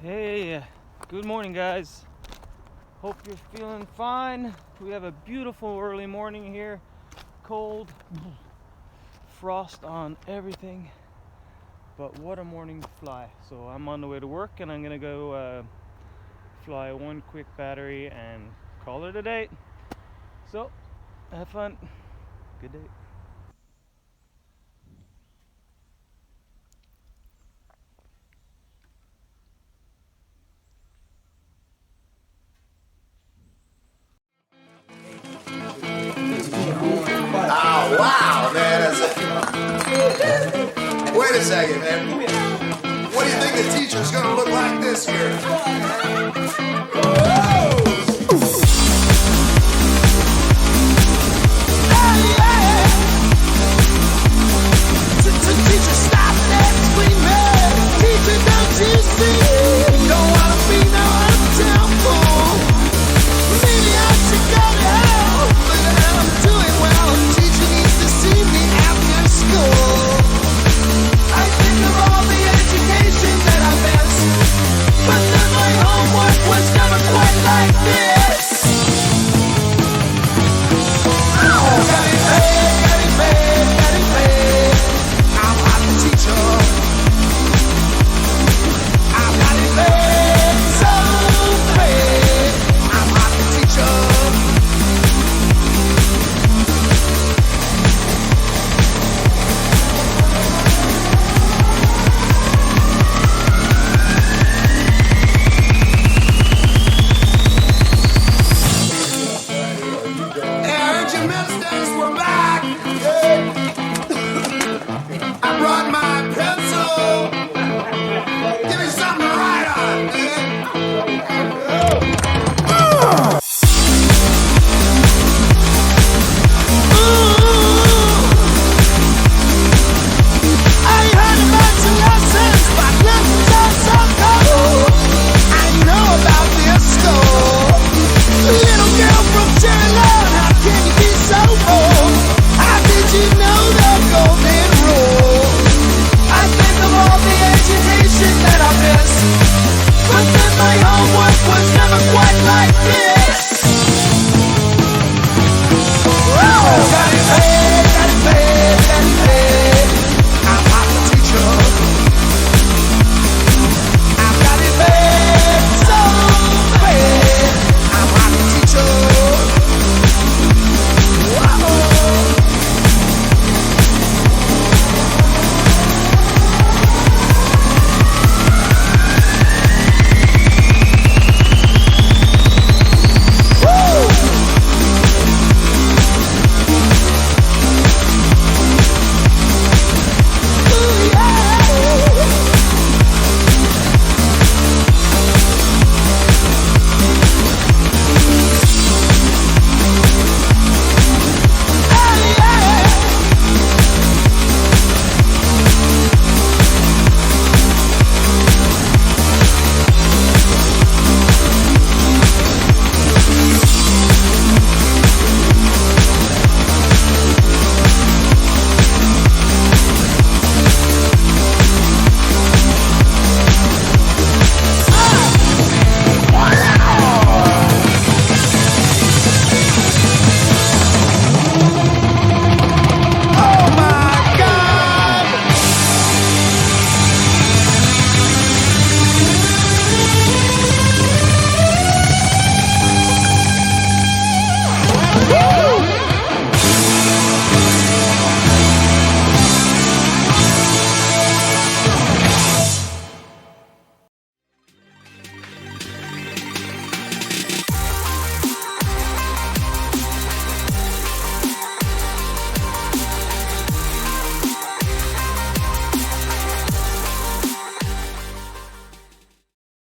Hey, good morning, guys. Hope you're feeling fine. We have a beautiful early morning here. Cold, frost on everything, but what a morning to fly. So I'm on the way to work and I'm gonna go fly one quick battery and call it a day. So have fun. Good day. Oh, wow, man. Wait a second, man. What do you think the teacher's going to look like this year?